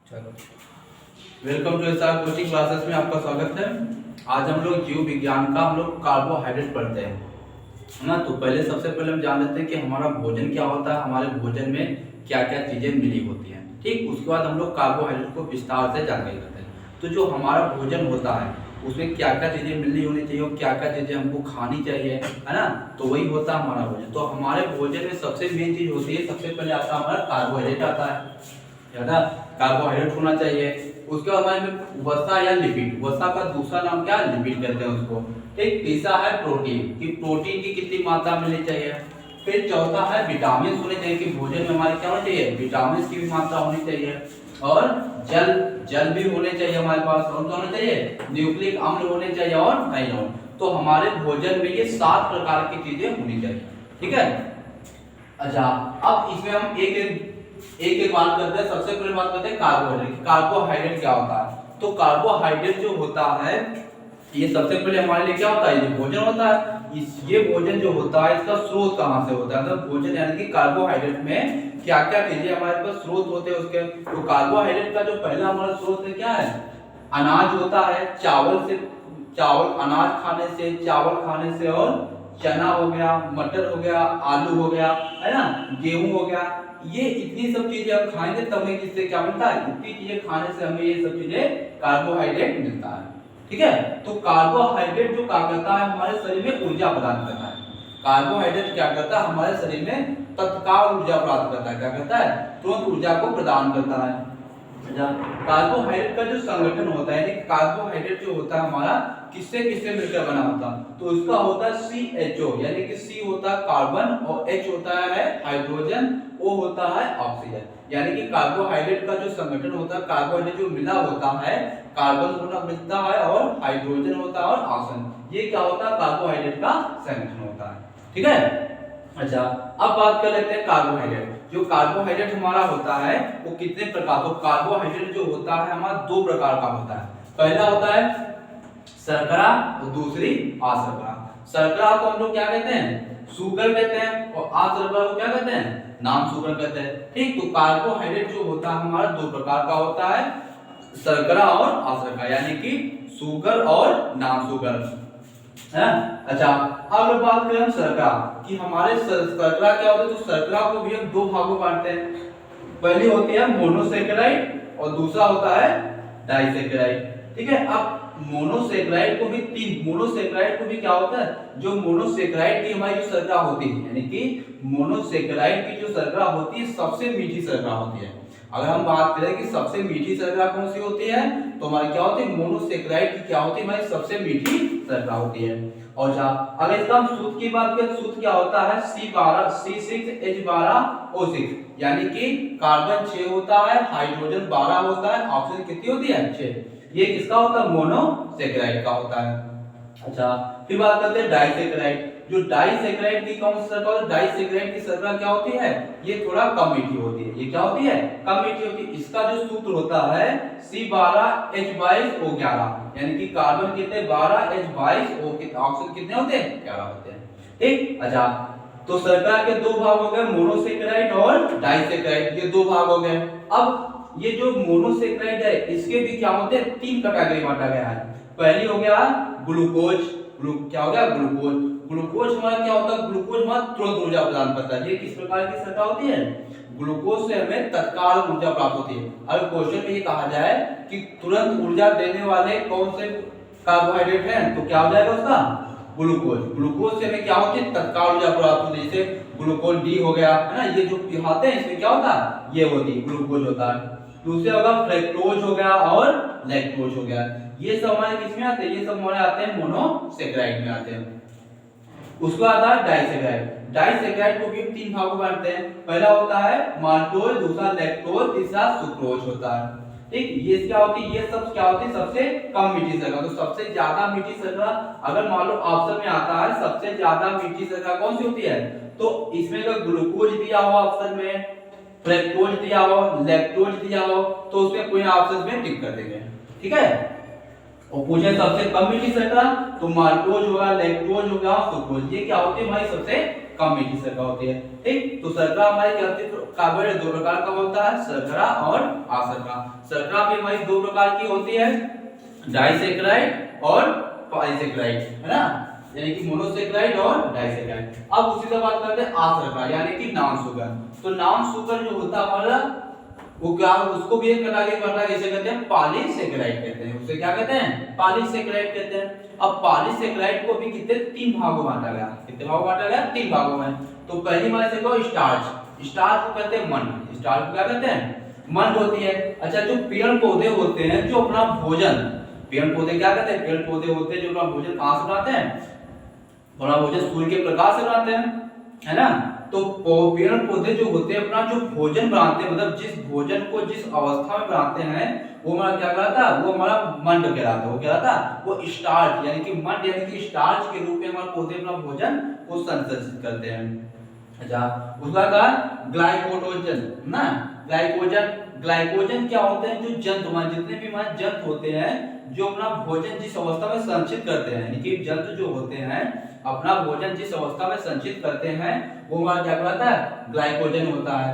चलो, welcome to SR coaching classes में आपका स्वागत है। आज हम लोग जीव विज्ञान का कार्बोहाइड्रेट पढ़ते हैं, है ना। तो पहले सबसे पहले हम जान लेते हैं कि हमारा भोजन क्या होता है, हमारे भोजन में क्या क्या चीजें मिली होती हैं। ठीक, उसके बाद हम लोग कार्बोहाइड्रेट को विस्तार से जानकारी करते हैं। तो जो हमारा भोजन होता है उसमें क्या क्या चीजें मिलनी होनी चाहिए और क्या क्या चीजें हमको खानी चाहिए, है ना। तो वही होता है हमारा भोजन। तो हमारे भोजन में सबसे मेन चीज होती है, सबसे पहले आता है हमारा कार्बोहाइड्रेट आता है, ज्यादा कार्बोहाइड्रेट होना चाहिए। उसके बाद हमारे में वसा या लिपिड, वसा का दूसरा नाम क्या है, लिपिड कहते हैं उसको। ठीक, तीसरा है प्रोटीन, कि प्रोटीन की कितनी मात्रा मिलनी चाहिए। फिर चौथा है विटामिन होने चाहिए, कि भोजन में हमारे क्या होना चाहिए, विटामिन की भी मात्रा होनी चाहिए। और जल जल भी होने चाहिए हमारे पास। और क्या होना चाहिए, न्यूक्लिक अम्ल होने चाहिए और आयन। तो हमारे भोजन में ये 7 प्रकार की चीजें होनी चाहिए। ठीक है। अच्छा, अब इसमें हम एक बात करते हैं। सबसे पहले बात करते हैं कार्बोहाइड्रेट। कार्बोहाइड्रेट क्या होता है? तो कार्बोहाइड्रेट जो होता है ये सबसे पहले हमारे लिए क्या होता है, ये भोजन होता है। ये भोजन जो होता है इसका स्रोत कहाँ से होता है, तो भोजन यानी कि कार्बोहाइड्रेट में क्या क्या चीजें हमारे पास स्रोत होते हैं उसके। तो कार्बोहाइड्रेट का जो पहला हमारा स्रोत है क्या है, अनाज होता है। चावल से, चावल अनाज खाने से, चावल खाने से, और चना हो गया, मटर हो गया, आलू हो गया, है ना, गेहूं हो गया। ये इतनी सब चीजें हम खाएंगे तब हमें किससे क्या मिलता है, इतनी चीजें खाने से हमें ये सब चीजें कार्बोहाइड्रेट मिलता है। ठीक है। तो कार्बोहाइड्रेट जो क्या करता है, हमारे शरीर में ऊर्जा प्रदान करता है। कार्बोहाइड्रेट क्या करता है, हमारे शरीर में तत्काल ऊर्जा प्राप्त करता है। क्या करता है, तुरंत ऊर्जा को प्रदान करता है। कार्बोहाइड्रेट का जो संगठन होता है, कार्बोहाइड्रेट जो होता है हमारा किससे किससे मिलकर बना होता है, तो उसका होता है CHO, यानी कि C होता है कार्बन और H होता है हाइड्रोजन, O होता है ऑक्सीजन। यानी कि कार्बोहाइड्रेट का जो संगठन होता है, कार्बोहाइड्रेट जो मिला होता है, कार्बन होना मिलता है और हाइड्रोजन होता है और ऑक्सीजन। ये क्या होता है, कार्बोहाइड्रेट का संगठन होता है। ठीक है। अच्छा, अब बात कर लेते हैं कार्बोहाइड्रेट। जो कार्बोहाइड्रेट हमारा होता है वो कितने प्रकार, तो कार्बोहाइड्रेट जो होता है हमारा 2 प्रकार का होता है। पहला होता है शर्करा और दूसरी अशर्करा। शर्करा को हम लोग क्या कहते हैं, शुगर कहते हैं, और अशर्करा को क्या कहते हैं, नॉन शुगर कहते हैं। ठीक, तो कार्बोहाइड्रेट जो होता है हमारा 2 प्रकार का होता है, शर्करा और अशर्करा, यानी कि शुगर और नॉन शुगर है। अच्छा, अब लोग बात करें हम शर्करा कि हमारे शर्करा क्या होता है। तो शर्करा को भी हम 2 भागों में बांटते हैं। पहली होती है मोनोसेकेराइड और दूसरा होता है डाइसेकेराइड। ठीक है। अब मोनोसेकेराइड को भी 3, मोनोसेकेराइड को भी क्या होता है, जो मोनोसेकेराइड की हमारी जो शर्करा होती है, यानी कि मोनोसेकेराइड की जो शर्करा होती है सबसे मीठी शर्करा होती है। अगर हम बात करें कि सबसे मीठी शर्करा कौन सी होती है, तो हमारी क्या होती है, मोनोसेकेराइड की क्या होती है, हमारी सबसे मीठी शर्करा होती है। और अगर इसका हम सूत्र की बात करें, सूत्र क्या होता है, C6H12O6, यानी कि कार्बन 6 होता है, हाइड्रोजन 12 होता है, ऑक्सीजन कितनी होती है, 6। ये किसका होता है, मोनोसेकेराइड का होता है। अच्छा, फिर बात करते हैं डाइसेकेराइड। जो डाइसेकेराइड की कौन सी शर्करा होती है, डाइसेकेराइड की शर्करा क्या होती है, ये थोड़ा कम मीठी होती है। ये क्या होती है, कम मीठी होती है। इसका जो सूत्र होता है C12H22O11, यानी कि कार्बन कितने 12, H22O कितने, ऑक्सीजन कितने होते हैं, 11 होते हैं। ठीक। अच्छा, तो शर्करा के 2 भाग हो गए, मोनोसेकेराइड और डाइसेकेराइड, ये 2 भाग हो गए। अब ये जो मोनोसेकेराइड है इसके भी क्या होते हैं, 3 कैटेगरी बांटा गया है। पहली हो गया ग्लूकोज, क्या हो गया, ग्लूकोज। ग्लूकोज हमारा क्या होता है, ग्लूकोज हमारा तुरंत ऊर्जा प्रदान करता है। ये किस प्रकार की शर्करा होती है, ग्लूकोज से हमें तत्काल ऊर्जा प्राप्त होती है। अगर क्वेश्चन में ये कहा जाए कि तुरंत ऊर्जा देने वाले कौन से कार्बोहाइड्रेट हैं, तो क्या हो जाएगा उसका, ग्लूकोज। ग्लूकोज से हमें क्या होती है, तत्काल ऊर्जा प्राप्त होती है। जैसे ग्लूकोन डी हो गया, है ना, ये जो पिहाते हैं इसमें क्या होता है, ये होती है, ग्लूकोज होता है। दूसरे होगा फ्रक्टोज हो गया और लैक्टोज हो गया। ये सब हमारे किसमें आते हैं, ये सब हमारे आते हैं मोनोसेकेराइड में आते हैं। उसके बाद आता है डाइसेकेराइड। डाइसेकेराइड को भी हम 3 भागों में बांटते हैं। पहला होता है माल्टोज, दूसरा लैक्टोज, तीसरा सुक्रोज होता है। ठीक, ये क्या होती है, ये सब क्या होती है, सबसे कम मीठी शर्करा। तो सबसे ज्यादा मीठी शर्करा अगर मान लो ऑप्शन में आता है सबसे ज्यादा मीठी शर्करा कौन सी होती है, तो इसमें अगर ग्लूकोज दिया हुआ ऑप्शन में, फ्रक्टोज दिया हो, लैक्टोज दिया हो, तो उसमें कोई ऑप्शन में टिक कर देंगे। ठीक है। और पूछे सबसे कम मीठी शर्करा तो माल्टोज होगा, लैक्टोज होगा, सुक्रोज, ये क्या होती है हमारी सबसे कम मीठी शर्करा होती है। ठीक, तो शर्करा हमारी क्या होती है, कार्बोहाइड्रेट दो प्रकार का होता है, शर्करा और अशर्करा। शर्करा भी हमारी दो प्रकार की होती है, डाइसैकेराइड और पॉलीसैकेराइड, है ना, यानी कि मोनोसैकेराइड और डाइसैकेराइड। अब उसी से बात करते हैं अशर्करा यानी कि नॉन शुगर। तो नॉन शुगर जो होता है हमारा वो क्या, उसको भी एक कटा के बढ़ा कैसे कहते हैं, पॉलीसैकेराइड कहते हैं। उसे क्या कहते हैं, पॉलीसैकेराइड कहते हैं। अब पॉलीसैकेराइड को भी कितने तीन भागों में बांटा गया, कितने भागों में बांटा गया, तीन भागों में। तो पहली बात देखो स्टार्च, स्टार्च को कहते हैं मंड, स्टार्च को क्या कहते हैं, मंड होती है। अच्छा, जो पेड़ पौधे होते हैं जो अपना भोजन, पेड़ पौधे क्या कहते हैं, पेड़ पौधे होते हैं जो अपना भोजन कहां से बनाते हैं, अपना भोजन सूर्य के प्रकाश से बनाते हैं, है ना। तो पेड़ पौधे जो होते हैं अपना जो भोजन बनाते हैं, मतलब जिस भोजन को जिस अवस्था में बनाते हैं वो हमारा क्या कहलाता है, वो हमारा मंड कहलाता है। वो क्या कहलाता है, वो स्टार्च यानी कि मंड यानी कि स्टार्च के रूप में हमारे पौधे अपना भोजन को संश्लेषित करते हैं। अच्छा, उसका कहा ग्लाइकोजन ना, ग्लाइकोजन क्या होते हैं, जो जंतु हमारे जितने भी हमारे जंतु होते हैं जो अपना भोजन जिस अवस्था में संचित करते हैं, यानी कि जंतु जो होते हैं अपना भोजन जिस अवस्था में संचित करते हैं वो हमारा क्या कहलाता है, ग्लाइकोजन होता है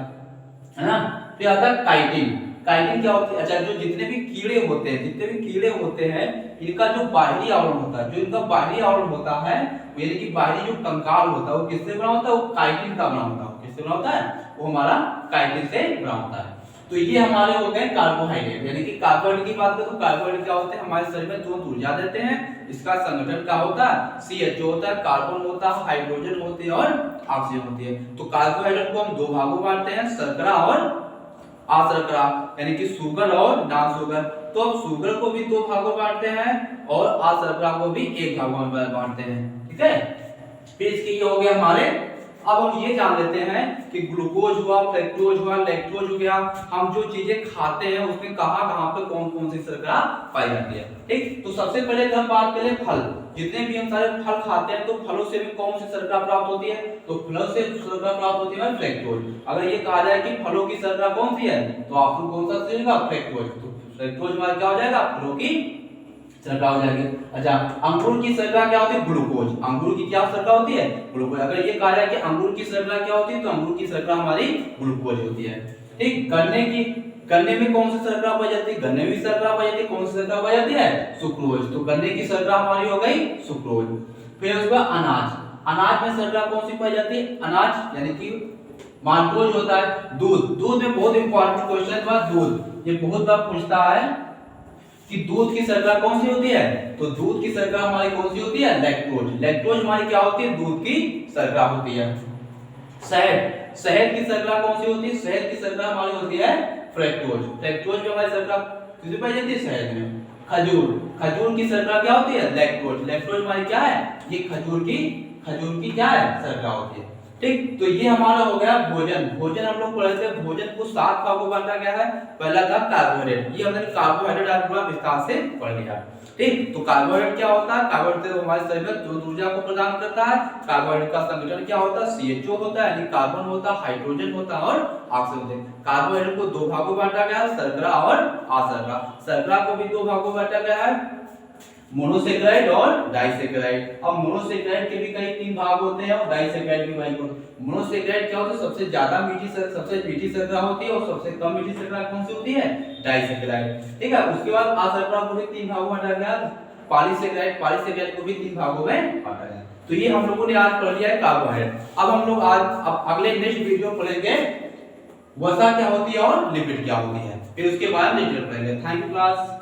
ना। फिर आता है काइटिन। काइटिन क्या होती है, अच्छा, जो जितने भी कीड़े होते हैं, जितने भी कीड़े होते हैं इनका जो बाहरी आवरण होता है, जो इनका बाहरी आवरण होता है यानी कि बाहरी जो कंकाल होता है वो किससे बना होता है, वो काइटिन का बना होता है। किससे बना होता है, वो हमारा काइटिन से बना होता है। तो ये हमारे हो गए कार्बोहाइड्रेट, यानी कि कार्बोहाइड्रेट की बात करें तो कार्बोहाइड्रेट क्या होते हैं, हमारे शरीर में तुरंत ऊर्जा देते हैं। इसका संगठन क्या होता है, CH होता है, कार्बन होता है, हाइड्रोजन होते हैं और ऑक्सीजन होती है। तो कार्बोहाइड्रेट को हम दो भागों में बांटते हैं, शर्करा और अशर्करा, यानी कि शुगर और नॉन शुगर। तो अब शुगर को भी दो भागों में बांटते हैं और अशर्करा को भी एक भाग में बांटते हैं। ठीक है, फिर इसके ये हो गया हमारे। अब हम ये जान लेते हैं कि ग्लूकोज हुआ, फ्रक्टोज हुआ, लैक्टोज हो गया, हम जो चीजें खाते हैं उसमें कहां-कहां पे कौन-कौन सी शर्करा पाई जाती है। ठीक, तो सबसे पहले हम बात करें फल, जितने भी हम सारे फल खाते हैं तो फलों से भी कौन सी शर्करा प्राप्त होती है, तो फलों से शर्करा प्राप्त होती है फ्रक्टोज। अगर ये कहा जाए कि फलों की शर्करा कौन सी है तो आपको कौन सा चलेगा, फ्रक्टोज। तो फ्रक्टोज हमारा क्या हो जाएगा, फलों की शर्करा हो जाएगी। अच्छा, अंगूर की शर्करा क्या होती है, ग्लूकोज। अंगूर की क्या शर्करा होती है, ग्लूकोज। अगर ये कहा जाए कि अंगूर की शर्करा क्या होती है तो अंगूर की शर्करा हमारी ग्लूकोज होती है। ठीक, गन्ने में कौन सी शर्करा पाई जाती है, गन्ने में शर्करा पाई जाती है, कौन सी शर्करा पाई जाती है, सुक्रोज। तो गन्ने की शर्करा हमारी हो गई सुक्रोज। फिर उसके बाद अनाज, अनाज में शर्करा कौन सी पाई जाती है, अनाज यानी कि माल्टोज होता है। दूध में बहुत इंपॉर्टेंट क्वेश्चन था, दूध ये बहुत बार पूछता है कि दूध की शर्करा कौन सी होती है, तो दूध की शर्करा हमारी कौन सी होती है, लैक्टोज। लैक्टोज हमारी क्या होती है, दूध की शर्करा होती है। शहद की शर्करा कौन सी होती है, शहद की शर्करा हमारी होती है फ्रक्टोज। फ्रक्टोज में हमारी शर्करा किसमें पाई जाती है, शहद में। खजूर की शर्करा क्या होती है, लैक्टोज। लैक्टोज हमारी क्या है, ये खजूर की क्या है, शर्करा होती है। ठीक, तो ये हमारा हो गया भोजन हम लोग पढ़े थे, भोजन को 7 भागों में बांटा गया है। पहला था कार्बोहाइड्रेट, ये हमने कार्बोहाइड्रेट आज पूरा विस्तार से पढ़ लिया। ठीक, तो कार्बोहाइड्रेट क्या होता है, कार्बोहाइड्रेट हमारे शरीर में तुरंत ऊर्जा को प्रदान करता है। कार्बोहाइड्रेट का संगठन क्या होता है, CHO होता है, यानी कार्बन होता है, हाइड्रोजन होता है और ऑक्सीजन होता है। कार्बोहाइड्रेट को दो भागों में बांटा गया है, शर्करा और अशर्करा। शर्करा को भी दो भागों में बांटा गया है, मोनोसेकेराइड और डाइसेकेराइड। अब मोनोसेकेराइड के भी कई 3 भाग होते हैं और डाइसेकेराइड भी भाग होते हैं। मोनोसेकेराइड क्या होता है, सबसे ज्यादा सबसे मीठी शर्करा होती है और सबसे कम मीठी शर्करा कौन सी होती है, डाइसेकेराइड। ठीक है, उसके बाद अशर्करा को भी 3 भागों में बांटा गया, पॉलीसेकेराइड को भी 3 भागों में बांटा गया। तो ये हम लोगों ने आज पढ़ लिया है कार्बोहाइड्रेट। अब हम लोग अब अगले नेक्स्ट वीडियो पढ़ेंगे वसा क्या होती है और लिपिड क्या होती है, फिर उसके बाद डिटेल पढ़ेंगे। Thank you class.